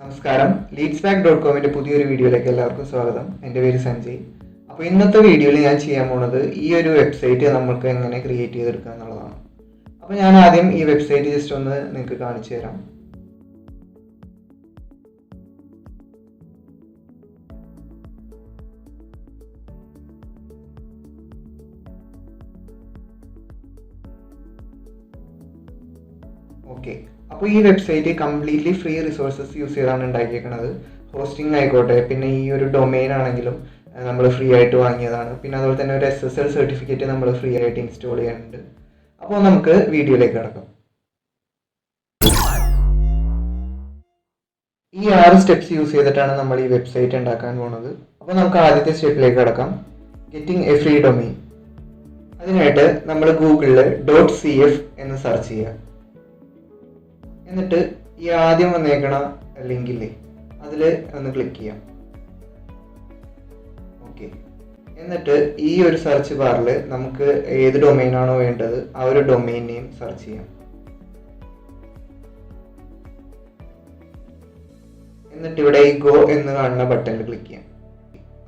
നമസ്കാരം, 𝗏𝗏𝗆 പുതിയൊരു വീഡിയോയിലേക്ക് എല്ലാവർക്കും സ്വാഗതം. എൻ്റെ പേര് സഞ്ജയ്. അപ്പോൾ ഇന്നത്തെ വീഡിയോയിൽ ഞാൻ ചെയ്യാൻ പോകുന്നത് ഈ ഒരു വെബ്സൈറ്റ് നമുക്ക് എങ്ങനെ ക്രിയേറ്റ് ചെയ്തെടുക്കുക എന്നുള്ളതാണ്. അപ്പോൾ ഞാൻ ആദ്യം ഈ വെബ്സൈറ്റ് ജസ്റ്റ് ഒന്ന് നിങ്ങൾക്ക് കാണിച്ചു തരാം. ഓക്കെ, അപ്പോൾ ഈ website completely free resources use ചെയ്താണ് ഉണ്ടാക്കിയേക്കുന്നത്. ഹോസ്റ്റിംഗ് ആയിക്കോട്ടെ, പിന്നെ ഈ ഒരു ഡൊമെയിൻ ആണെങ്കിലും നമ്മൾ ഫ്രീ ആയിട്ട് വാങ്ങിയതാണ്. പിന്നെ അതുപോലെ തന്നെ ഒരു SSL സർട്ടിഫിക്കറ്റ് നമ്മൾ ഫ്രീ ആയിട്ട് ഇൻസ്റ്റാൾ ചെയ്യാനുണ്ട്. അപ്പോൾ നമുക്ക് വീഡിയോയിലേക്ക് കിടക്കാം. ഈ 6 സ്റ്റെപ്സ് യൂസ് ചെയ്തിട്ടാണ് നമ്മൾ ഈ വെബ്സൈറ്റ് ഉണ്ടാക്കാൻ പോകുന്നത്. അപ്പോൾ നമുക്ക് ആദ്യത്തെ സ്റ്റെപ്പിലേക്ക് കിടക്കാം, ഗെറ്റിംഗ് എ ഫ്രീ ഡൊമെയിൻ. അതിനായിട്ട് നമ്മൾ ഗൂഗിളിൽ .cf എന്ന് സെർച്ച് ചെയ്യുക. എന്നിട്ട് ഈ ആദ്യം വന്നേക്കണ ലിങ്കില്ലേ അതിൽ ഒന്ന് ക്ലിക്ക് ചെയ്യാം. ഓക്കെ, എന്നിട്ട് ഈ ഒരു സെർച്ച് ബാറിൽ നമുക്ക് ഏത് ഡൊമെയിനാണോ വേണ്ടത് ആ ഒരു ഡൊമെയിൻ നെയിം സെർച്ച് ചെയ്യാം. എന്നിട്ട് ഇവിടെ ഈ ഗോ എന്ന് കാണുന്ന ബട്ടണിൽ ക്ലിക്ക് ചെയ്യാം.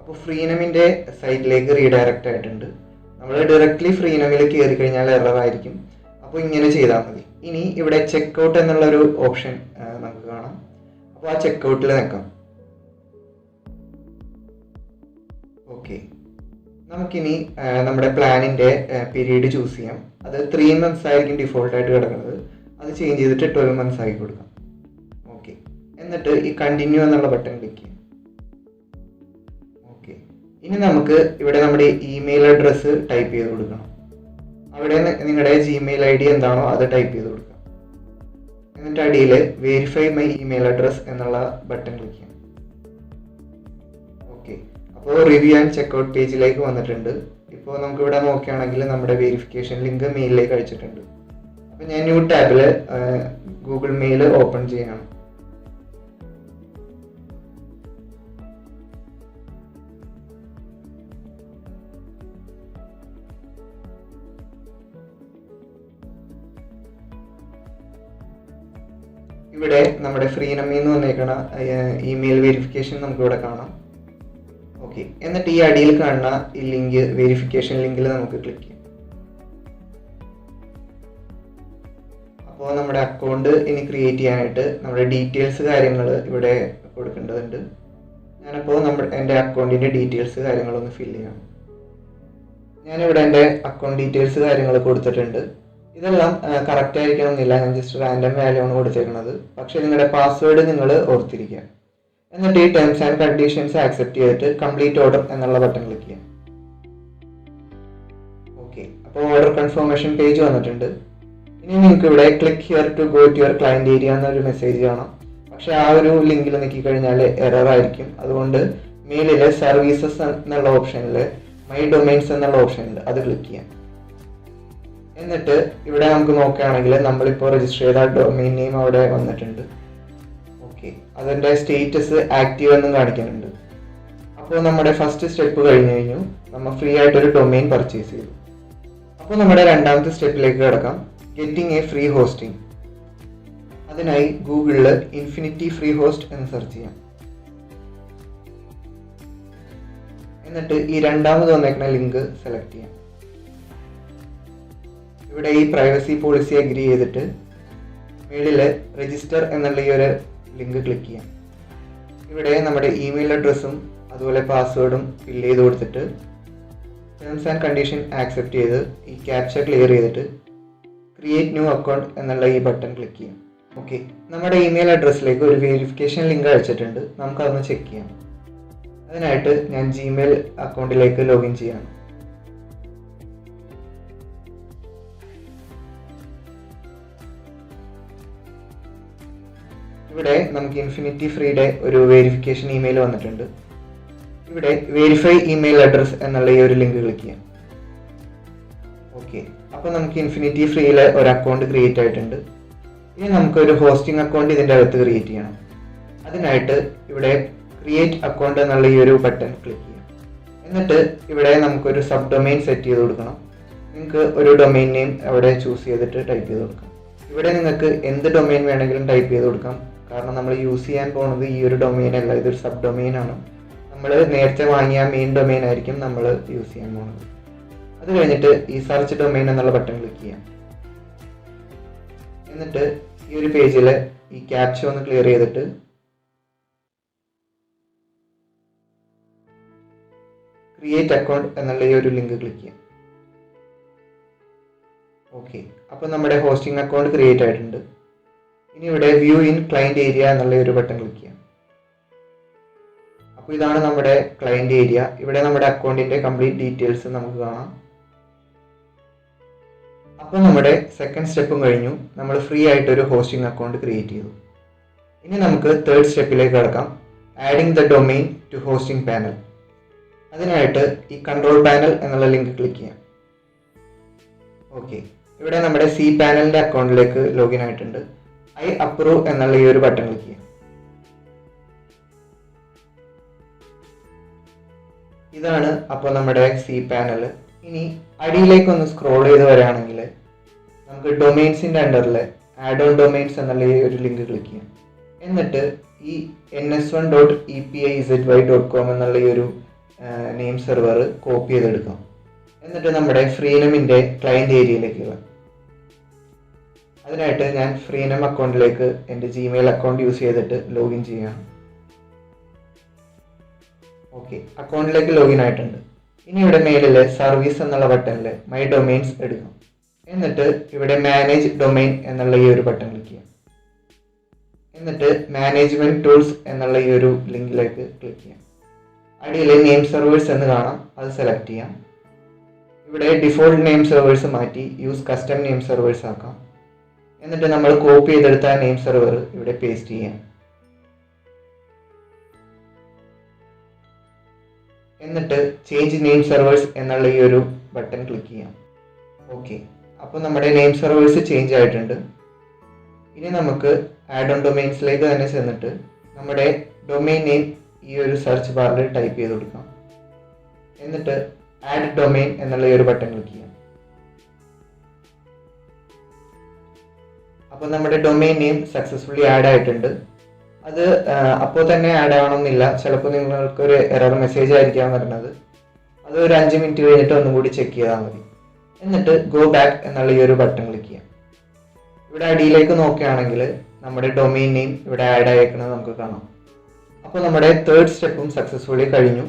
അപ്പോൾ ഫ്രീനമിൻ്റെ സൈറ്റിലേക്ക് റീഡയറക്റ്റ് ആയിട്ടുണ്ട്. നമ്മൾ ഡയറക്റ്റ്ലി ഫ്രീനമിൽ കയറി കഴിഞ്ഞാൽ എറർ ആയിരിക്കും. അപ്പോൾ ഇങ്ങനെ ചെയ്താൽ മതി. ഇനി ഇവിടെ ചെക്ക്ഔട്ട് എന്നുള്ളൊരു ഓപ്ഷൻ നമുക്ക് കാണാം. അപ്പോൾ ആ ചെക്ക്ഔട്ടിൽ നിൽക്കാം. ഓക്കെ, നമുക്കിനി നമ്മുടെ പ്ലാനിൻ്റെ പീരീഡ് ചൂസ് ചെയ്യാം. അത് 3 months ആയിരിക്കും ഡിഫോൾട്ടായിട്ട് കിടക്കുന്നത്. അത് ചേഞ്ച് ചെയ്തിട്ട് 12 months ആക്കി കൊടുക്കാം. ഓക്കെ, എന്നിട്ട് ഈ കണ്ടിന്യൂ എന്നുള്ള ബട്ടൺ ക്ലിക്ക് ചെയ്യാം. ഓക്കെ, ഇനി നമുക്ക് ഇവിടെ നമ്മുടെ ഇമെയിൽ അഡ്രസ്സ് ടൈപ്പ് ചെയ്ത് കൊടുക്കണം. അവിടെ നിങ്ങളുടെ Gmail ID എന്താണോ അത് ടൈപ്പ് ചെയ്ത് കൊടുക്കുക. എന്നിട്ട് അടിയിൽ വെരിഫൈ മൈ ഇമെയിൽ അഡ്രസ് എന്നുള്ള ബട്ടൺ ക്ലിക്ക് ചെയ്യാം. ഓക്കെ, അപ്പോൾ റിവ്യൂ ആൻഡ് ചെക്ക്ഔട്ട് പേജിലേക്ക് വന്നിട്ടുണ്ട്. ഇപ്പോൾ നമുക്ക് ഇവിടെ നോക്കുകയാണെങ്കിൽ നമ്മുടെ വെരിഫിക്കേഷൻ ലിങ്ക് മെയിലിലേക്ക് അയച്ചിട്ടുണ്ട്. അപ്പോൾ ഞാൻ ന്യൂ ടാബിൽ ഗൂഗിൾ മെയിൽ ഓപ്പൺ ചെയ്യണം. ഇവിടെ നമ്മുടെ ഫ്രീനമി എന്ന് വന്നേക്കണ ഇമെയിൽ വെരിഫിക്കേഷൻ നമുക്കിവിടെ കാണാം. ഓക്കെ, എന്നിട്ട് ഈ അടിയിൽ കാണുന്ന ഈ ലിങ്ക് വെരിഫിക്കേഷൻ ലിങ്കിൽ നമുക്ക് ക്ലിക്ക് ചെയ്യാം. അപ്പോൾ നമ്മുടെ അക്കൗണ്ട് ഇനി ക്രിയേറ്റ് ചെയ്യാനായിട്ട് നമ്മുടെ ഡീറ്റെയിൽസ് കാര്യങ്ങൾ ഇവിടെ കൊടുക്കേണ്ടതുണ്ട്. ഞാനപ്പോൾ എൻ്റെ അക്കൗണ്ടിൻ്റെ ഡീറ്റെയിൽസ് കാര്യങ്ങളൊന്ന് ഫില്ല് ചെയ്യണം. ഞാനിവിടെ എൻ്റെ അക്കൗണ്ട് ഡീറ്റെയിൽസ് കാര്യങ്ങൾ കൊടുത്തിട്ടുണ്ട്. ഇതെല്ലാം കറക്റ്റ് ആയിരിക്കണമെന്നില്ല, ഞാൻ ജസ്റ്റ് റാൻഡം വാല്യൂ ആണ് കൊടുത്തേക്കുന്നത്. പക്ഷേ നിങ്ങളുടെ പാസ്വേഡ് നിങ്ങൾ ഓർത്തിരിക്കുക. എന്നിട്ട് ഈ ടേംസ് ആൻഡ് കണ്ടീഷൻസ് ആക്സെപ്റ്റ് ചെയ്തിട്ട് കംപ്ലീറ്റ് ഓർഡർ എന്നുള്ള ബട്ടൺ ക്ലിക്ക് ചെയ്യാം. ഓക്കെ, അപ്പോൾ ഓർഡർ കൺഫർമേഷൻ പേജ് വന്നിട്ടുണ്ട്. ഇനി നിങ്ങൾക്ക് ഇവിടെ click here to go to your client area എന്നൊരു മെസ്സേജ് കാണാം. പക്ഷേ ആ ഒരു ലിങ്കിൽ നോക്കിക്കഴിഞ്ഞാൽ എറർ ആയിരിക്കും. അതുകൊണ്ട് മെയിലിൽ സർവീസസ് എന്നുള്ള ഓപ്ഷനിൽ മൈ ഡൊമൈൻസ് എന്നുള്ള ഓപ്ഷൻ ഉണ്ട്, അത് ക്ലിക്ക് ചെയ്യാം. എന്നിട്ട് ഇവിടെ നമുക്ക് നോക്കുകയാണെങ്കിൽ നമ്മളിപ്പോൾ രജിസ്റ്റർ ചെയ്ത ഡൊമെയിൻ നെയിം അവിടെ വന്നിട്ടുണ്ട്. ഓക്കെ, അതിൻ്റെ സ്റ്റേറ്റസ് ആക്റ്റീവ് എന്നും കാണിക്കുന്നുണ്ട്. അപ്പോൾ നമ്മുടെ ഫസ്റ്റ് സ്റ്റെപ്പ് കഴിഞ്ഞു. നമ്മൾ ഫ്രീ ആയിട്ടൊരു ഡൊമെയിൻ പർച്ചേസ് ചെയ്തു. അപ്പോൾ നമ്മുടെ രണ്ടാമത്തെ സ്റ്റെപ്പിലേക്ക് കിടക്കാം, ഗെറ്റിംഗ് എ ഫ്രീ ഹോസ്റ്റിംഗ്. അതിനായി ഗൂഗിളിൽ ഇൻഫിനിറ്റി ഫ്രീ ഹോസ്റ്റ് എന്ന് സെർച്ച് ചെയ്യാം. എന്നിട്ട് ഈ രണ്ടാമത് വന്നേക്കുന്ന ലിങ്ക് സെലക്ട് ചെയ്യാം. ഇവിടെ ഈ പ്രൈവസി പോളിസി അഗ്രി ചെയ്തിട്ട് മേളിൽ രജിസ്റ്റർ എന്നുള്ള ഈ ഒരു ലിങ്ക് ക്ലിക്ക് ചെയ്യാം. ഇവിടെ നമ്മുടെ ഇമെയിൽ അഡ്രസ്സും അതുപോലെ പാസ്വേഡും ഫില്ല് ചെയ്ത് കൊടുത്തിട്ട് ടേംസ് ആൻഡ് കണ്ടീഷൻ ആക്സെപ്റ്റ് ചെയ്ത് ഈ ക്യാപ്ച ക്ലിയർ ചെയ്തിട്ട് ക്രിയേറ്റ് ന്യൂ അക്കൗണ്ട് എന്നുള്ള ഈ ബട്ടൺ ക്ലിക്ക് ചെയ്യാം. ഓക്കെ, നമ്മുടെ ഇമെയിൽ അഡ്രസ്സിലേക്ക് ഒരു വെരിഫിക്കേഷൻ ലിങ്ക് അയച്ചിട്ടുണ്ട്. നമുക്കതൊന്ന് ചെക്ക് ചെയ്യാം. അതിനായിട്ട് ഞാൻ Gmail അക്കൗണ്ടിലേക്ക് ലോഗിൻ ചെയ്യണം. ഇവിടെ നമുക്ക് ഇൻഫിനിറ്റി ഫ്രീയുടെ ഒരു വെരിഫിക്കേഷൻ ഇമെയിൽ വന്നിട്ടുണ്ട്. ഇവിടെ വെരിഫൈ ഇമെയിൽ അഡ്രസ് എന്നുള്ള ഈ ഒരു ലിങ്ക് ക്ലിക്ക് ചെയ്യാം. ഓക്കെ, അപ്പോൾ നമുക്ക് ഇൻഫിനിറ്റി ഫ്രീയിൽ ഒരു അക്കൗണ്ട് ക്രിയേറ്റ് ആയിട്ടുണ്ട്. ഇനി നമുക്കൊരു ഹോസ്റ്റിംഗ് അക്കൗണ്ട് ഇതിൻ്റെ അകത്ത് ക്രിയേറ്റ് ചെയ്യണം. അതിനായിട്ട് ഇവിടെ ക്രിയേറ്റ് അക്കൗണ്ട് എന്നുള്ള ഈ ഒരു ബട്ടൺ ക്ലിക്ക് ചെയ്യാം. എന്നിട്ട് ഇവിടെ നമുക്കൊരു സബ് ഡൊമെയിൻ സെറ്റ് ചെയ്ത് കൊടുക്കണം. നിങ്ങൾക്ക് ഒരു ഡൊമെയിൻ നെയിം അവിടെ ചൂസ് ചെയ്തിട്ട് ടൈപ്പ് ചെയ്ത് കൊടുക്കാം. ഇവിടെ നിങ്ങൾക്ക് എന്ത് ഡൊമെയിൻ വേണമെങ്കിലും ടൈപ്പ് ചെയ്ത് കൊടുക്കാം. കാരണം നമ്മൾ യൂസ് ചെയ്യാൻ പോകുന്നത് ഈ ഒരു ഡൊമെയിൻ അല്ല, ഇതൊരു സബ് ഡൊമെയിൻ ആണ്. നമ്മൾ നേരത്തെ വാങ്ങിയ മെയിൻ ഡൊമെയിൻ ആയിരിക്കും നമ്മൾ യൂസ് ചെയ്യാൻ പോകുന്നത്. അത് കഴിഞ്ഞിട്ട് ഈ സെർച്ച് ഡൊമെയിൻ എന്നുള്ള ബട്ടൺ ക്ലിക്ക് ചെയ്യാം. എന്നിട്ട് ഈ ഒരു പേജിൽ ഈ ക്യാപ്ച ഒന്ന് ക്ലിയർ ചെയ്തിട്ട് ക്രിയേറ്റ് അക്കൗണ്ട് എന്നുള്ള ഈ ഒരു ലിങ്ക് ക്ലിക്ക് ചെയ്യാം. ഓക്കെ, അപ്പോൾ നമ്മുടെ ഹോസ്റ്റിംഗ് അക്കൗണ്ട് ക്രിയേറ്റ് ആയിട്ടുണ്ട്. ഇനി ഇവിടെ വ്യൂ ഇൻ ക്ലയന്റ് ഏരിയ എന്നുള്ള ഒരു ബട്ടൺ ക്ലിക്ക് ചെയ്യാം. അപ്പോൾ ഇതാണ് നമ്മുടെ ക്ലയന്റ് ഏരിയ. ഇവിടെ നമ്മുടെ അക്കൗണ്ടിന്റെ കംപ്ലീറ്റ് ഡീറ്റെയിൽസ് നമുക്ക് കാണാം. അപ്പോൾ നമ്മുടെ സെക്കൻഡ് സ്റ്റെപ്പും കഴിഞ്ഞു. നമ്മൾ ഫ്രീ ആയിട്ട് ഒരു ഹോസ്റ്റിംഗ് അക്കൗണ്ട് ക്രിയേറ്റ് ചെയ്തു. ഇനി നമുക്ക് തേർഡ് സ്റ്റെപ്പിലേക്ക് കടക്കാം, adding the domain to hosting panel. അതിനായിട്ട് ഈ കൺട്രോൾ പാനൽ എന്നുള്ള ലിങ്ക് ക്ലിക്ക് ചെയ്യാം. ഓക്കെ, ഇവിടെ നമ്മുടെ സി പാനലിന്റെ അക്കൗണ്ടിലേക്ക് ലോഗിൻ ആയിട്ടുണ്ട്. ഐ അപ്രൂവ് എന്നുള്ള ഈ ഒരു ബട്ടൺ ക്ലിക്ക് ചെയ്യാം. ഇതാണ് അപ്പോൾ നമ്മുടെ സി പാനൽ. ഇനി അടിയിലേക്ക് ഒന്ന് സ്ക്രോൾ ചെയ്ത് വരികയാണെങ്കിൽ നമുക്ക് ഡൊമെയിൻസിന്റെ അണ്ടറിൽ ആഡ് ഓൺ ഡൊമെയിൻസ് എന്നുള്ള ഈ ഒരു ലിങ്ക് ക്ലിക്ക് ചെയ്യാം. എന്നിട്ട് ഈ ns1.epizwy.com എന്നുള്ള ഈ ഒരു നെയിം സെർവർ കോപ്പി ചെയ്തെടുക്കാം. എന്നിട്ട് നമ്മുടെ ഫ്രീനമിന്റെ ക്ലയന്റ് ഏരിയയിലേക്ക് പോകാം. അതിനായിട്ട് ഞാൻ ഫ്രീനം അക്കൗണ്ടിലേക്ക് എൻ്റെ ജിമെയിൽ അക്കൗണ്ട് യൂസ് ചെയ്തിട്ട് ലോഗിൻ ചെയ്യാം. ഓക്കെ, അക്കൗണ്ടിലേക്ക് ലോഗിൻ ആയിട്ടുണ്ട്. ഇനി ഇവിടെ മേലിൽ സർവീസ് എന്നുള്ള ബട്ടണിൽ മൈ ഡൊമെയിൻസ് എടുക്കാം. എന്നിട്ട് ഇവിടെ മാനേജ് ഡൊമെയിൻ എന്നുള്ള ഈ ഒരു ബട്ടൺ ക്ലിക്ക് ചെയ്യാം. എന്നിട്ട് മാനേജ്മെന്റ് ടൂൾസ് എന്നുള്ള ഈ ഒരു ലിങ്കിലേക്ക് ക്ലിക്ക് ചെയ്യാം. അടിയിൽ നെയിം സെർവേഴ്സ് എന്ന് കാണാം, അത് സെലക്ട് ചെയ്യാം. ഇവിടെ ഡിഫോൾട്ട് നെയിം സെർവേഴ്സ് മാറ്റി യൂസ് കസ്റ്റം നെയിം സെർവേഴ്സ് ആക്കാം. എന്നിട്ട് നമ്മൾ കോപ്പി ചെയ്തെടുത്ത നെയിം സെർവർ ഇവിടെ പേസ്റ്റ് ചെയ്യാം. എന്നിട്ട് ചേഞ്ച് നെയിം സെർവേഴ്സ് എന്നുള്ള ഈ ഒരു ബട്ടൺ ക്ലിക്ക് ചെയ്യാം. ഓക്കെ, അപ്പോൾ നമ്മുടെ നെയിം സെർവേഴ്സ് ചേഞ്ച് ആയിട്ടുണ്ട്. ഇനി നമുക്ക് ആഡ് ഓൺ ഡൊമെയിൻസിലേക്ക് തന്നെ ചെന്നിട്ട് നമ്മുടെ ഡൊമെയിൻ നെയിം ഈ ഒരു സെർച്ച് ബാറിൽ ടൈപ്പ് ചെയ്ത് കൊടുക്കാം. എന്നിട്ട് ആഡ് ഡൊമെയിൻ എന്നുള്ള ഈ ഒരു ബട്ടൺ ക്ലിക്ക് ചെയ്യാം. അപ്പോൾ നമ്മുടെ ഡൊമെയിൻ നെയിം സക്സസ്ഫുള്ളി ആഡ് ആയിട്ടുണ്ട്. അത് അപ്പോൾ തന്നെ ആഡ് ആവണമെന്നില്ല, ചിലപ്പോൾ നിങ്ങൾക്കൊരു എറർ മെസ്സേജ് ആയിരിക്കാം വരുന്നത്. അത് ഒരു 5 മിനിറ്റ് കഴിഞ്ഞിട്ട് ഒന്നും കൂടി ചെക്ക് ചെയ്താൽ മതി. എന്നിട്ട് ഗോ ബാക്ക് എന്നുള്ള ഈ ഒരു ബട്ടൺ ക്ലിക്ക് ചെയ്യാം. ഇവിടെ അടിയിലേക്ക് നോക്കുകയാണെങ്കിൽ നമ്മുടെ ഡൊമെയിൻ നെയിം ഇവിടെ ആഡ് ആയേക്കുന്നത് നമുക്ക് കാണാം. അപ്പോൾ നമ്മുടെ തേർഡ് സ്റ്റെപ്പും സക്സസ്ഫുള്ളി കഴിഞ്ഞു.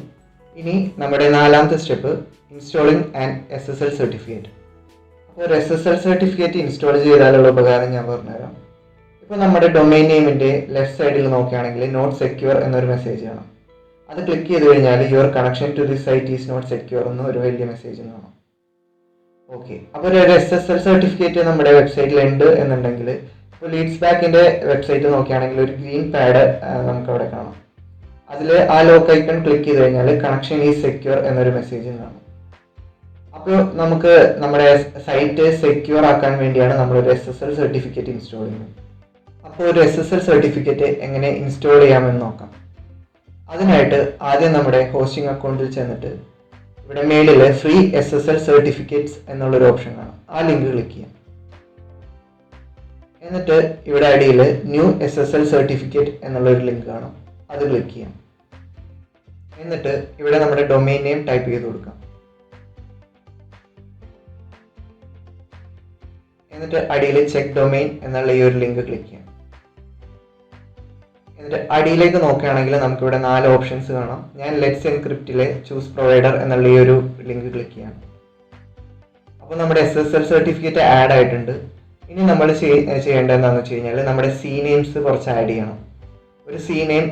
ഇനി നമ്മുടെ നാലാമത്തെ step installing and SSL certificate. അപ്പോൾ ഒരു SSL സർട്ടിഫിക്കറ്റ് ഇൻസ്റ്റാൾ ചെയ്താലുള്ള ഉപകാരം ഞാൻ പറഞ്ഞുതരാം. ഇപ്പോൾ നമ്മുടെ ഡൊമെയിൻ നെയിമിൻ്റെ ലെഫ്റ്റ് സൈഡിൽ നോക്കുകയാണെങ്കിൽ നോട്ട് സെക്യൂർ എന്നൊരു മെസ്സേജ് കാണാം. അത് ക്ലിക്ക് ചെയ്ത് കഴിഞ്ഞാൽ your connection to this site is not secure എന്ന് ഒരു വലിയ മെസ്സേജ് കാണാം. ഓക്കെ, അപ്പോൾ ഒരു SSL സർട്ടിഫിക്കറ്റ് നമ്മുടെ വെബ്സൈറ്റിൽ ഉണ്ട് എന്നുണ്ടെങ്കിൽ ഇപ്പോൾ ലീഡ്സ് ബാക്കിൻ്റെ വെബ്സൈറ്റ് നോക്കുകയാണെങ്കിൽ ഒരു ഗ്രീൻ പാഡ് നമുക്ക് അവിടെ കാണാം. അതിൽ ആ ലോക്ക് ഐക്കൺ ക്ലിക്ക് ചെയ്ത് കഴിഞ്ഞാൽ കണക്ഷൻ ഈസ് സെക്യൂർ എന്നൊരു മെസ്സേജ് കാണാം. അപ്പോൾ നമുക്ക് നമ്മുടെ സൈറ്റ് സെക്യൂർ ആക്കാൻ വേണ്ടിയാണ് നമ്മളൊരു SSL സർട്ടിഫിക്കറ്റ് ഇൻസ്റ്റാൾ ചെയ്യുന്നത്. അപ്പോൾ ഒരു SSL സർട്ടിഫിക്കറ്റ് എങ്ങനെ ഇൻസ്റ്റാൾ ചെയ്യാമെന്ന് നോക്കാം. അതിനായിട്ട് ആദ്യം നമ്മുടെ ഹോസ്റ്റിംഗ് അക്കൗണ്ടിൽ ചെന്നിട്ട് ഇവിടെ മേളിൽ ഫ്രീ SSL സർട്ടിഫിക്കറ്റ്സ് എന്നുള്ളൊരു ഓപ്ഷൻ കാണാം. ആ ലിങ്ക് ക്ലിക്ക് ചെയ്യാം. എന്നിട്ട് ഇവിടെ അടിയിൽ ന്യൂ SSL സർട്ടിഫിക്കറ്റ് എന്നുള്ളൊരു ലിങ്ക് കാണാം, അത് ക്ലിക്ക് ചെയ്യാം. എന്നിട്ട് ഇവിടെ നമ്മുടെ ഡൊമെയിൻ നെയിം ടൈപ്പ് ചെയ്ത് കൊടുക്കാം. എന്നിട്ട് അടിയിൽ ചെക്ക് ഡൊമെയിൻ എന്നുള്ള ഈ ഒരു ലിങ്ക് ക്ലിക്ക് ചെയ്യാം. എന്നിട്ട് അടിയിലേക്ക് നോക്കുകയാണെങ്കിൽ നമുക്കിവിടെ 4 ഓപ്ഷൻസ് കാണാം. ഞാൻ ലെറ്റ്സ് എൻക്രിപ്റ്റിലെ ചൂസ് പ്രൊവൈഡർ എന്നുള്ള ഈ ഒരു ലിങ്ക് ക്ലിക്ക് ചെയ്യാം. അപ്പോൾ നമ്മുടെ SSL സർട്ടിഫിക്കറ്റ് ആഡ് ആയിട്ടുണ്ട്. ഇനി നമ്മൾ ചെയ്യേണ്ടത് എന്താണെന്ന് വെച്ച് കഴിഞ്ഞാൽ നമ്മുടെ സി നെയിംസ് കുറച്ച് ആഡ് ചെയ്യണം. ഒരു സി നെയിം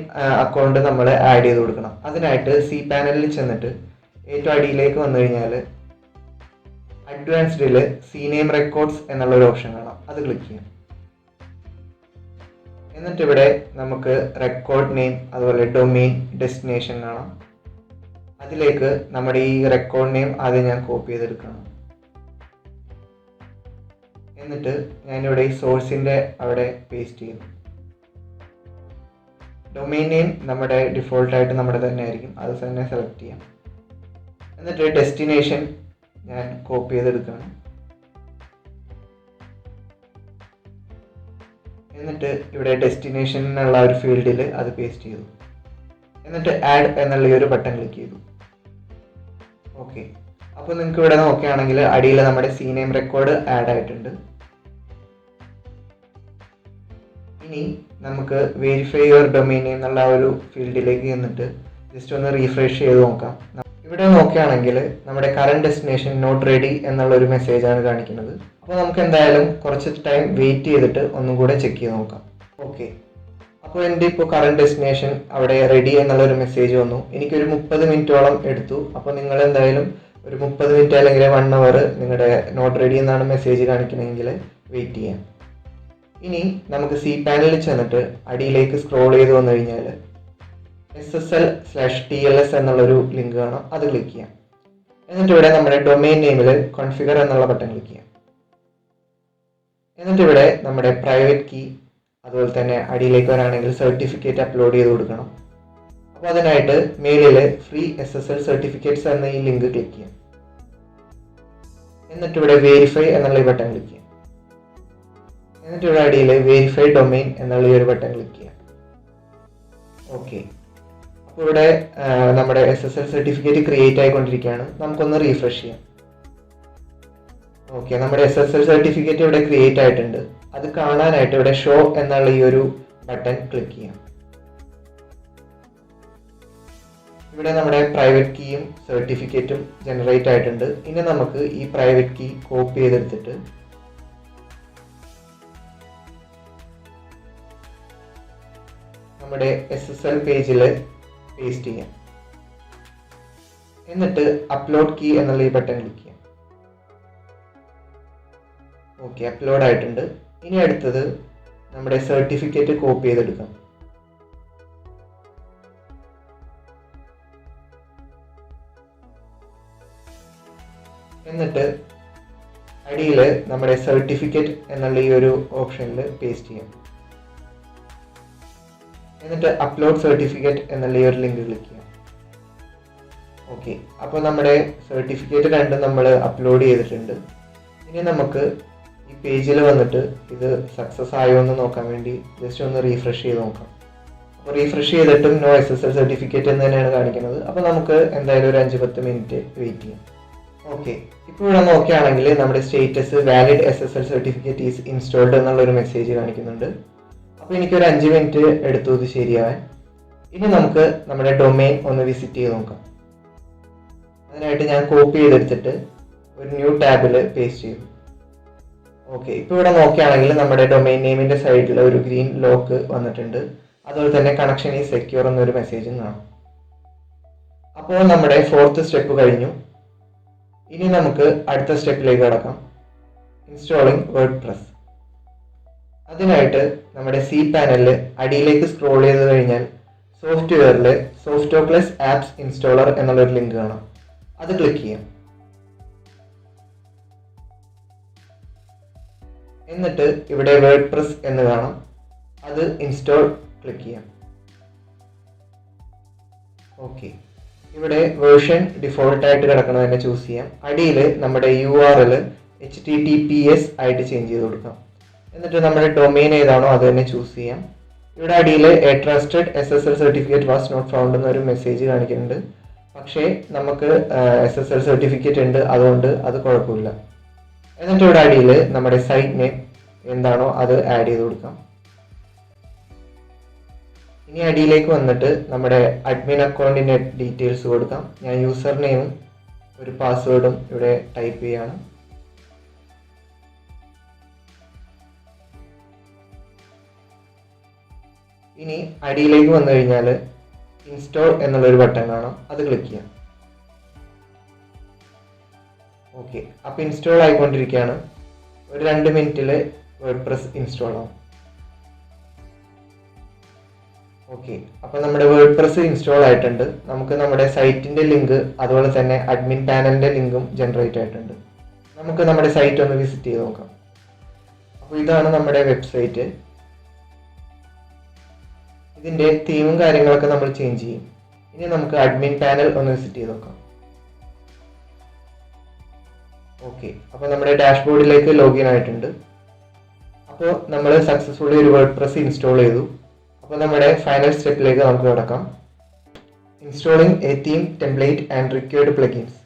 അക്കൗണ്ട് നമ്മൾ ആഡ് ചെയ്ത് കൊടുക്കണം. അതിനായിട്ട് സി പാനലിൽ ചെന്നിട്ട് ഏറ്റവും അടിയിലേക്ക് വന്നു കഴിഞ്ഞാൽ അഡ്വാൻസ്ഡിൽ സി നെയിം റെക്കോർഡ്സ് എന്നുള്ള ഒരു ഓപ്ഷൻ കാണാം, അത് ക്ലിക്ക് ചെയ്യാം. എന്നിട്ട് ഇവിടെ നമുക്ക് റെക്കോർഡ് നെയിം അതുപോലെ ഡൊമെയിൻ ഡെസ്റ്റിനേഷൻ കാണാം. അതിലേക്ക് നമ്മുടെ ഈ റെക്കോർഡ് നെയിം ആദ്യം ഞാൻ കോപ്പി ചെയ്തെടുക്കണം. എന്നിട്ട് ഞാനിവിടെ ഈ സോഴ്സിൻ്റെ അവിടെ പേസ്റ്റ് ചെയ്യുന്നു. ഡൊമെയിൻ നെയിം നമ്മുടെ ഡിഫോൾട്ടായിട്ട് നമ്മുടെ തന്നെ ആയിരിക്കും, അത് തന്നെ സെലക്ട് ചെയ്യാം. എന്നിട്ട് ഡെസ്റ്റിനേഷൻ ഞാൻ കോപ്പി ചെയ്തെടുക്കണം. എന്നിട്ട് ഇവിടെ ഡെസ്റ്റിനേഷൻ എന്നുള്ള ഒരു ഫീൽഡിൽ അത് പേസ്റ്റ് ചെയ്തു. എന്നിട്ട് ആഡ് എന്നുള്ള ഈ ഒരു ബട്ടൺ ക്ലിക്ക് ചെയ്തു. ഓക്കെ, അപ്പോൾ നിങ്ങൾക്ക് ഇവിടെ നോക്കുകയാണെങ്കിൽ അടിയിൽ നമ്മുടെ സി നെയിം റെക്കോർഡ് ആഡ് ആയിട്ടുണ്ട്. ഇനി നമുക്ക് വെരിഫൈ യുവർ ഡൊമൈൻ എന്നുള്ള ഒരു ഫീൽഡിലേക്ക് ചെന്നിട്ട് ജസ്റ്റ് ഒന്ന് റീഫ്രഷ് ചെയ്ത് നോക്കാം. ഇവിടെ നോക്കുകയാണെങ്കിൽ നമ്മുടെ കറണ്ട് ഡെസ്റ്റിനേഷൻ നോട്ട് റെഡി എന്നുള്ള ഒരു മെസ്സേജാണ് കാണിക്കുന്നത്. അപ്പോൾ നമുക്ക് എന്തായാലും കുറച്ച് ടൈം വെയിറ്റ് ചെയ്തിട്ട് ഒന്നും കൂടെ ചെക്ക് ചെയ്ത് നോക്കാം. ഓക്കെ, അപ്പോൾ എൻ്റെ ഇപ്പോൾ കറണ്ട് ഡെസ്റ്റിനേഷൻ അവിടെ റെഡി എന്നുള്ള ഒരു മെസ്സേജ് വന്നു. എനിക്കൊരു 30 മിനിറ്റോളം എടുത്തു. അപ്പോൾ നിങ്ങൾ എന്തായാലും ഒരു 30 മിനിറ്റ് അല്ലെങ്കിൽ 1 അവർ നിങ്ങളുടെ നോട്ട് റെഡി എന്നാണ് മെസ്സേജ് കാണിക്കണമെങ്കിൽ വെയിറ്റ് ചെയ്യാം. ഇനി നമുക്ക് cPanel ചെന്നിട്ട് അടിയിലേക്ക് സ്ക്രോൾ ചെയ്ത് വന്നു കഴിഞ്ഞാൽ SSL/TLS എന്നുള്ളൊരു ലിങ്ക് കാണാം, അത് ക്ലിക്ക് ചെയ്യാം. എന്നിട്ട് ഇവിടെ നമ്മുടെ ഡൊമൈൻ നെയിമിൽ കോൺഫിഗർ എന്നുള്ള ബട്ടൺ ക്ലിക്ക് ചെയ്യാം. എന്നിട്ട് ഇവിടെ നമ്മുടെ പ്രൈവറ്റ് കീ അതുപോലെ തന്നെ അടിയിലേക്ക് വരാണെങ്കിൽ സർട്ടിഫിക്കറ്റ് അപ്ലോഡ് ചെയ്ത് കൊടുക്കണം. അപ്പോൾ അതിനായിട്ട് മെയിലിൽ ഫ്രീ SSL സർട്ടിഫിക്കറ്റ്സ് എന്ന ഈ ലിങ്ക് ക്ലിക്ക് ചെയ്യാം. എന്നിട്ട് ഇവിടെ വെരിഫൈ എന്നുള്ള ഈ ബട്ടൺ ക്ലിക്ക് ചെയ്യാം. എന്നിട്ട് ഇവിടെ അടിയിൽ വെരിഫൈ ഡൊമൈൻ എന്നുള്ള ഈ ഒരു ബട്ടൺ ക്ലിക്ക് ചെയ്യാം. ഓക്കെ, അപ്പോൾ ഇവിടെ നമ്മുടെ SSL സർട്ടിഫിക്കറ്റ് ക്രിയേറ്റ് ആയിക്കൊണ്ടിരിക്കുകയാണ്. നമുക്കൊന്ന് റീഫ്രഷ് ചെയ്യാം. ഓക്കെ, നമ്മുടെ SSL സർട്ടിഫിക്കറ്റ് ഇവിടെ ക്രിയേറ്റ് ആയിട്ടുണ്ട്. അത് കാണാനായിട്ട് ഇവിടെ ഷോ എന്നുള്ള ഈ ഒരു ബട്ടൺ ക്ലിക്ക് ചെയ്യാം. ഇവിടെ നമ്മുടെ പ്രൈവറ്റ് കീയും സർട്ടിഫിക്കറ്റും ജനറേറ്റ് ആയിട്ടുണ്ട്. ഇനി നമുക്ക് ഈ പ്രൈവറ്റ് കീ കോപ്പി ചെയ്തെടുത്തിട്ട് നമ്മുടെ SSL പേജിൽ പേസ്റ്റ് ചെയ്യാം. എന്നിട്ട് അപ്ലോഡ് കീ എന്നുള്ള ഈ ബട്ടൺ ക്ലിക്ക് ചെയ്യാം. ഓക്കെ, അപ്ലോഡ് ആയിട്ടുണ്ട്. ഇനി അടുത്തത് നമ്മുടെ സർട്ടിഫിക്കറ്റ് കോപ്പി ചെയ്തെടുക്കാം. എന്നിട്ട് അടിയിൽ നമ്മുടെ സർട്ടിഫിക്കറ്റ് എന്നുള്ള ഈ ഒരു ഓപ്ഷനിൽ പേസ്റ്റ് ചെയ്യാം. എന്നിട്ട് അപ്ലോഡ് സർട്ടിഫിക്കറ്റ് എന്നുള്ള ഈ ഒരു ലിങ്ക് ക്ലിക്ക് ചെയ്യാം. ഓക്കെ, അപ്പോൾ നമ്മുടെ സർട്ടിഫിക്കറ്റ് രണ്ടും നമ്മൾ അപ്ലോഡ് ചെയ്തിട്ടുണ്ട്. ഇനി നമുക്ക് ഈ പേജിൽ വന്നിട്ട് ഇത് സക്സസ് ആയോ എന്ന് നോക്കാൻ വേണ്ടി ജസ്റ്റ് ഒന്ന് റീഫ്രഷ് ചെയ്ത് നോക്കാം. അപ്പോൾ റീഫ്രഷ് ചെയ്തിട്ടും നോ SSL സർട്ടിഫിക്കറ്റ് എന്ന് തന്നെയാണ് കാണിക്കുന്നത്. അപ്പോൾ നമുക്ക് എന്തായാലും ഒരു 5-10 മിനിറ്റ് വെയിറ്റ് ചെയ്യാം. ഓക്കെ, ഇപ്പോൾ ഇവിടെ നോക്കുകയാണെങ്കിൽ നമ്മുടെ status valid SSL certificate is installed എന്നുള്ള ഒരു മെസ്സേജ് കാണിക്കുന്നുണ്ട്. അപ്പോൾ എനിക്കൊരു 5 മിനിറ്റ് എടുത്തു ഇത് ശരിയാവാൻ. ഇനി നമുക്ക് നമ്മുടെ ഡൊമൈൻ ഒന്ന് വിസിറ്റ് ചെയ്ത് നോക്കാം. അതിനായിട്ട് ഞാൻ കോപ്പി ചെയ്തെടുത്തിട്ട് ഒരു ന്യൂ ടാബിൽ പേസ്റ്റ് ചെയ്തു. ഓക്കെ, ഇപ്പോൾ ഇവിടെ നോക്കുകയാണെങ്കിൽ നമ്മുടെ ഡൊമൈൻ നെയിമിൻ്റെ സൈഡിൽ ഒരു ഗ്രീൻ ലോക്ക് വന്നിട്ടുണ്ട്. അതുപോലെ തന്നെ കണക്ഷൻ ഈസ് സെക്യൂർ എന്നൊരു മെസ്സേജും കാണാം. അപ്പോൾ നമ്മുടെ 4th സ്റ്റെപ്പ് കഴിഞ്ഞു. ഇനി നമുക്ക് അടുത്ത സ്റ്റെപ്പിലേക്ക് കടക്കാം, ഇൻസ്റ്റാളിങ് വേർഡ്പ്രസ്. അതിനായിട്ട് നമ്മുടെ cPanel അടിയിലേക്ക് സ്ക്രോൾ ചെയ്ത് കഴിഞ്ഞാൽ സോഫ്റ്റ്വെയറിൽ 𝗧𝗶𝗆 ആപ്സ് ഇൻസ്റ്റാളർ എന്നുള്ളൊരു ലിങ്ക് കാണാം, അത് ക്ലിക്ക് ചെയ്യാം. എന്നിട്ട് ഇവിടെ വേർഡ്പ്രസ് എന്ന് കാണാം, അത് ഇൻസ്റ്റാൾ ക്ലിക്ക് ചെയ്യാം. ഓക്കെ, ഇവിടെ വേർഷൻ ഡിഫോൾട്ട് ആയിട്ട് കിടക്കുന്നത് തന്നെ ചൂസ് ചെയ്യാം. അടിയിൽ നമ്മുടെ URL HTTPS ആയിട്ട് ചേഞ്ച് ചെയ്ത് കൊടുക്കാം. എന്നിട്ട് നമ്മുടെ ഡൊമൈൻ ഏതാണോ അത് തന്നെ ചൂസ് ചെയ്യാം. ഇവിടെ അടിയിൽ a trusted SSL certificate was not found എന്നൊരു മെസ്സേജ് കാണിക്കുന്നുണ്ട്. പക്ഷേ നമുക്ക് SSL സർട്ടിഫിക്കറ്റ് ഉണ്ട്, അതുകൊണ്ട് അത് കുഴപ്പമില്ല. എന്നിട്ട് ഇവിടെ അടിയിൽ നമ്മുടെ സൈറ്റ് നെയിം എന്താണോ അത് ആഡ് ചെയ്ത് കൊടുക്കാം. ഇനി അടിയിലേക്ക് വന്നിട്ട് നമ്മുടെ അഡ്മിൻ അക്കൗണ്ടിൻ്റെ ഡീറ്റെയിൽസ് കൊടുക്കാം. ഞാൻ യൂസർ നെയിമും ഒരു പാസ്വേഡും ഇവിടെ ടൈപ്പ് ചെയ്യാണ്. ഇനി അടിയിലേക്ക് വന്നു കഴിഞ്ഞാൽ ഇൻസ്റ്റാൾ എന്നുള്ളൊരു ബട്ടൺ കാണാം, അത് ക്ലിക്ക് ചെയ്യാം. ഓക്കെ, അപ്പോൾ ഇൻസ്റ്റാൾ ആയിക്കൊണ്ടിരിക്കുകയാണ്. ഒരു 2 മിനിറ്റിൽ വേർഡ്പ്രസ് ഇൻസ്റ്റാൾ ആവും. ഓക്കെ, അപ്പോൾ നമ്മുടെ വേർഡ്പ്രസ് ഇൻസ്റ്റാൾ ആയിട്ടുണ്ട്. നമുക്ക് നമ്മുടെ സൈറ്റിൻ്റെ ലിങ്ക് അതുപോലെ തന്നെ അഡ്മിൻ പാനലിൻ്റെ ലിങ്കും ജനറേറ്റ് ആയിട്ടുണ്ട്. നമുക്ക് നമ്മുടെ സൈറ്റ് ഒന്ന് വിസിറ്റ് ചെയ്ത് നോക്കാം. അപ്പോൾ ഇതാണ് നമ്മുടെ വെബ്സൈറ്റ്. ഇതിൻ്റെ തീമും കാര്യങ്ങളൊക്കെ നമ്മൾ ചേഞ്ച് ചെയ്യും. ഇനി നമുക്ക് അഡ്മിൻ പാനൽ ഒന്ന് വിസിറ്റ് ചെയ്ത് നോക്കാം. ഓക്കെ, അപ്പോൾ നമ്മുടെ ഡാഷ്ബോർഡിലേക്ക് ലോഗിൻ ആയിട്ടുണ്ട്. അപ്പോൾ അപ്പോൾ നമ്മൾ സക്സസ്ഫുള്ളി ഒരു വേർഡ്പ്രസ് ഇൻസ്റ്റാൾ ചെയ്തു. അപ്പോൾ നമ്മുടെ ഫൈനൽ സ്റ്റെപ്പിലേക്ക് നമുക്ക് കിടക്കാം. Installing A theme template and required plugins.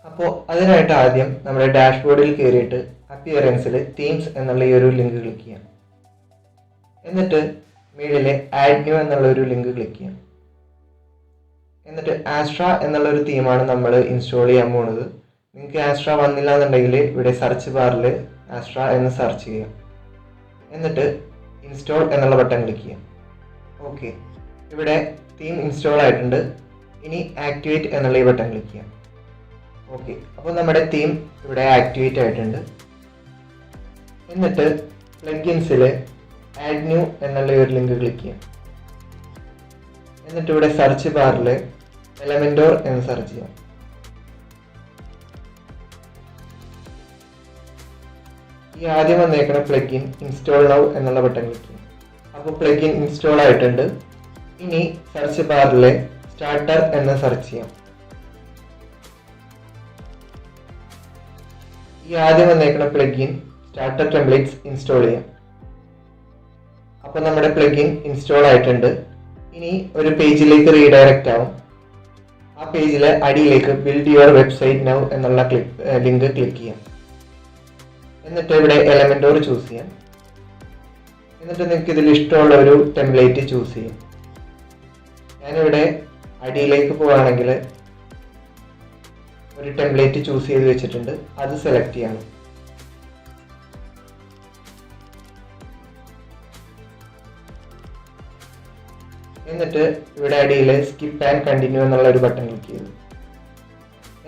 അപ്പോൾ അതിനായിട്ട് ആദ്യം നമ്മുടെ ഡാഷ്ബോർഡിൽ കയറിയിട്ട് അപ്പിയറൻസിൽ തീംസ് എന്നുള്ള ഈ ഒരു ലിങ്ക് ക്ലിക്ക് ചെയ്യാം. എന്നിട്ട് മുകളിലെ ആഡ് ന്യൂ എന്നുള്ള ഒരു ലിങ്ക് ക്ലിക്ക് ചെയ്യാം. എന്നിട്ട് ആസ്ട്ര എന്നുള്ള ഒരു തീമാണ് നമ്മൾ ഇൻസ്റ്റാൾ ചെയ്യാൻ പോകുന്നത്. നിങ്ങൾക്ക് ആസ്ട്ര വന്നില്ല എന്നുണ്ടെങ്കിൽ ഇവിടെ സെർച്ച് ബാറിൽ ആസ്ട്ര എന്ന് സെർച്ച് ചെയ്യാം. എന്നിട്ട് ഇൻസ്റ്റാൾ എന്നുള്ള ബട്ടൺ ക്ലിക്ക് ചെയ്യാം. ഓക്കെ, ഇവിടെ തീം ഇൻസ്റ്റാൾ ആയിട്ടുണ്ട്. ഇനി ആക്ടിവേറ്റ് എന്നുള്ള ഈ ബട്ടൺ ക്ലിക്ക് ചെയ്യാം. ഓക്കെ, അപ്പോൾ നമ്മുടെ തീം ഇവിടെ ആക്ടിവേറ്റ് ആയിട്ടുണ്ട്. എന്നിട്ട് പ്ലഗിൻസിൽ ആഡ് ന്യൂ എന്നുള്ള ഒരു ലിങ്ക് ക്ലിക്ക് ചെയ്യാം. എന്നിട്ട് ഇവിടെ സെർച്ച് ബാറിൽ എലമെന്റോർ എന്ന് സെർച്ച് ചെയ്യാം. ഈ ആദ്യം വന്നേക്കുന്ന പ്ലഗിൻ ഇൻസ്റ്റാൾ നൗ എന്നുള്ള ബട്ടൺ ക്ലിക്ക് ചെയ്യാം. അപ്പോൾ പ്ലഗിൻ ഇൻസ്റ്റാൾ ആയിട്ടുണ്ട്. ഇനി സെർച്ച് ബാറിൽ സ്റ്റാർട്ടർ എന്ന് സെർച്ച് ചെയ്യാം. ഈ ആദ്യം വന്നേക്കുന്ന പ്ലഗിൻ സ്റ്റാർട്ടർ ടെംപ്ലേറ്റ്സ് ഇൻസ്റ്റാൾ ചെയ്യാം. അപ്പോൾ നമ്മുടെ പ്ലഗിൻ ഇൻസ്റ്റാൾ ആയിട്ടുണ്ട്. ഇനി ഒരു പേജിലേക്ക് റീഡയറക്റ്റ് ആവും. ആ പേജിലെ അടിയിലേക്ക് ബിൽഡ് യുവർ വെബ്സൈറ്റ് നൗ എന്നുള്ള ലിങ്ക് ക്ലിക്ക് ചെയ്യാം. എന്നിട്ട് ഇവിടെ എലമെന്റോർ ചൂസ് ചെയ്യാം. എന്നിട്ട് നിങ്ങൾക്ക് ഇതിൽ ഇഷ്ടമുള്ള ഒരു ടെംപ്ലേറ്റ് ചൂസ് ചെയ്യാം. ഞാനിവിടെ അടിയിലേക്ക് പോവുകയാണെങ്കിൽ ഒരു ടെംപ്ലേറ്റ് ചൂസ് ചെയ്ത് വെച്ചിട്ടുണ്ട്, അത് സെലക്ട് ചെയ്യണം. എന്നിട്ട് ഇവിടെ അടിയിൽ സ്കിപ്പ് ആൻഡ് കണ്ടിന്യൂ എന്നുള്ള ഒരു ബട്ടൺ ക്ലിക്ക് ചെയ്തു.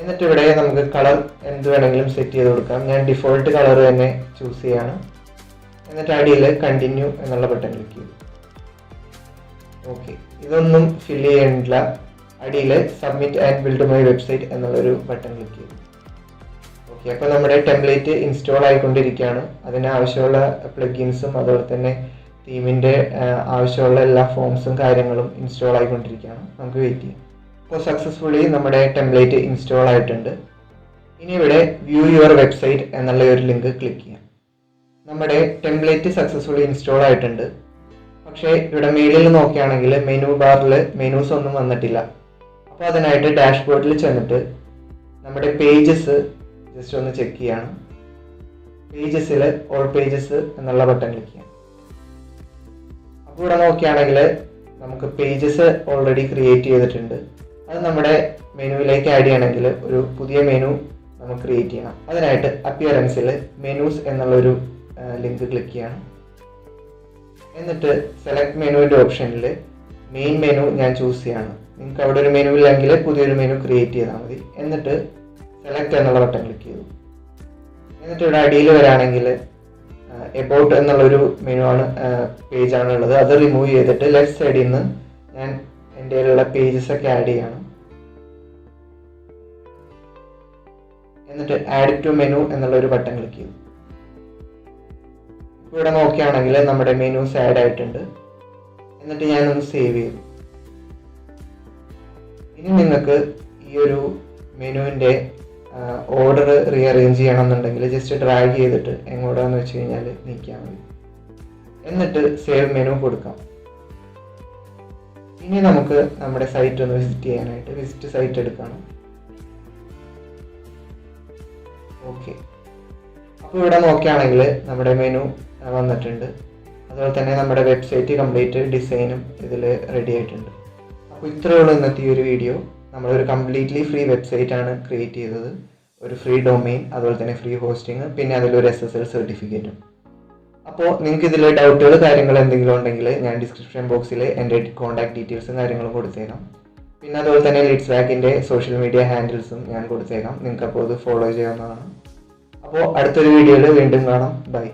എന്നിട്ട് ഇവിടെ നമുക്ക് കളർ എന്ത് വേണമെങ്കിലും സെറ്റ് ചെയ്ത് കൊടുക്കാം. ഞാൻ ഡിഫോൾട്ട് കളർ തന്നെ ചൂസ് ചെയ്യാണ്. എന്നിട്ട് അടിയിൽ കണ്ടിന്യൂ എന്നുള്ള ബട്ടൺ ക്ലിക്ക് ചെയ്തു. ഓക്കെ, ഇതൊന്നും ഫില്ല് ചെയ്യേണ്ടില്ല. അടിയിൽ submit and build my website എന്നുള്ളൊരു ബട്ടൺ ക്ലിക്ക് ചെയ്തു. ഓക്കെ, അപ്പോൾ നമ്മുടെ ടെംപ്ലേറ്റ് ഇൻസ്റ്റാൾ ആയിക്കൊണ്ടിരിക്കുകയാണ്. അതിന് ആവശ്യമുള്ള പ്ലഗിൻസും അതുപോലെ തന്നെ തീമിൻ്റെ ആവശ്യമുള്ള എല്ലാ ഫോംസും കാര്യങ്ങളും ഇൻസ്റ്റാൾ ആയിക്കൊണ്ടിരിക്കുകയാണ്. നമുക്ക് വെയിറ്റ് ചെയ്യാം. അപ്പോൾ സക്സസ്ഫുള്ളി നമ്മുടെ ടെംപ്ലേറ്റ് ഇൻസ്റ്റാൾ ആയിട്ടുണ്ട്. ഇനി ഇവിടെ വ്യൂ യുവർ വെബ്സൈറ്റ് എന്നുള്ള ഒരു ലിങ്ക് ക്ലിക്ക് ചെയ്യാം. നമ്മുടെ ടെംപ്ലേറ്റ് സക്സസ്ഫുള്ളി ഇൻസ്റ്റാൾ ആയിട്ടുണ്ട്. പക്ഷേ ഇവിടെ മേലിൽ നോക്കുകയാണെങ്കിൽ മെനു ബാറിൽ മെനൂസ് ഒന്നും വന്നിട്ടില്ല. അപ്പോൾ അതിനായിട്ട് ഡാഷ്ബോർഡിൽ ചെന്നിട്ട് നമ്മുടെ പേജസ് ജസ്റ്റ് ഒന്ന് ചെക്ക് ചെയ്യണം. പേജസിൽ ഓൾ പേജസ് എന്നുള്ള ബട്ടൺ ക്ലിക്ക് ചെയ്യാം. അപ്പോൾ ഇവിടെ നോക്കുകയാണെങ്കിൽ നമുക്ക് പേജസ് ഓൾറെഡി ക്രിയേറ്റ് ചെയ്തിട്ടുണ്ട്. അത് നമ്മുടെ മെനുവിലേക്ക് ആഡ് ചെയ്യണമെങ്കിൽ ഒരു പുതിയ മെനു നമുക്ക് ക്രിയേറ്റ് ചെയ്യണം. അതിനായിട്ട് അപ്പിയറൻസിൽ മെനൂസ് എന്നുള്ളൊരു ലിങ്ക് ക്ലിക്ക് ചെയ്യണം. എന്നിട്ട് സെലക്ട് മെനുവിൻ്റെ ഓപ്ഷനിൽ മെയിൻ മെനു ഞാൻ ചൂസ് ചെയ്യാണ്. നിങ്ങൾക്ക് അവിടെ ഒരു മെനു ഇല്ലെങ്കിൽ പുതിയൊരു മെനു ക്രിയേറ്റ് ചെയ്താൽ മതി. എന്നിട്ട് സെലക്ട് എന്നുള്ള ബട്ടൺ ക്ലിക്ക് ചെയ്തു. എന്നിട്ട് ഇവിടെ അടിയിൽ വരാണെങ്കിൽ എബൌട്ട് എന്നുള്ളൊരു മെനു ആണ് പേജാണ് ഉള്ളത്. അത് റിമൂവ് ചെയ്തിട്ട് ലെഫ്റ്റ് സൈഡിൽ നിന്ന് ഞാൻ എൻ്റെ കയ്യിലുള്ള പേജസ് ഒക്കെ ആഡ് ചെയ്യണം. എന്നിട്ട് ആഡ് ടു മെനു എന്നുള്ളൊരു ബട്ടൺ ക്ലിക്ക് ചെയ്തു. ഇവിടെ നോക്കുകയാണെങ്കിൽ നമ്മുടെ മെനൂസ് ആഡ് ആയിട്ടുണ്ട്. എന്നിട്ട് ഞാനൊന്ന് സേവ് ചെയ്തു. ഇനി നിങ്ങൾക്ക് ഈ ഒരു മെനുവിൻ്റെ ഓർഡർ റീഅറേഞ്ച് ചെയ്യണമെന്നുണ്ടെങ്കിൽ ജസ്റ്റ് ഡ്രാഗ് ചെയ്തിട്ട് എങ്ങോട്ടാന്ന് വെച്ച് കഴിഞ്ഞാൽ നീക്കിയാൽ മതി. എന്നിട്ട് സേവ് മെനു കൊടുക്കാം. ഇനി നമുക്ക് നമ്മുടെ സൈറ്റ് ഒന്ന് വിസിറ്റ് ചെയ്യാനായിട്ട് വിസിറ്റ് സൈറ്റ് എടുക്കണം. ഓക്കെ, അപ്പോൾ ഇവിടെ നോക്കുകയാണെങ്കിൽ നമ്മുടെ മെനു വന്നിട്ടുണ്ട്. അതുപോലെ തന്നെ നമ്മുടെ വെബ്സൈറ്റ് കംപ്ലീറ്റ് ഡിസൈനും ഇതിൽ റെഡി ആയിട്ടുണ്ട്. അപ്പോൾ ഇത്രയേ ഉള്ളൂ ഇന്നത്തെ ഈ ഒരു വീഡിയോ. നമ്മളൊരു കംപ്ലീറ്റ്ലി ഫ്രീ വെബ്സൈറ്റ് ആണ് ക്രിയേറ്റ് ചെയ്തത്. ഒരു ഫ്രീ ഡൊമെയിൻ, അതുപോലെ തന്നെ ഫ്രീ ഹോസ്റ്റിംഗ്, പിന്നെ അതിലൊരു SSL സർട്ടിഫിക്കറ്റും. അപ്പോൾ നിങ്ങൾക്ക് ഇതിൽ ഡൗട്ടുകൾ കാര്യങ്ങൾ എന്തെങ്കിലും ഉണ്ടെങ്കിൽ ഞാൻ ഡിസ്ക്രിപ്ഷൻ ബോക്സിൽ എൻ്റെ കോൺടാക്ട് ഡീറ്റെയിൽസും കാര്യങ്ങളും കൊടുത്തേക്കാം. പിന്നെ അതുപോലെ തന്നെ ലിഡ്സ്വാക്കിൻ്റെ സോഷ്യൽ മീഡിയ ഹാൻഡിൽസും ഞാൻ കൊടുത്തേക്കാം. നിങ്ങൾക്ക് അപ്പോൾ അത് ഫോളോ ചെയ്യാവുന്നതാണ്. അപ്പോൾ അടുത്തൊരു വീഡിയോയിൽ വീണ്ടും കാണാം. ബൈ.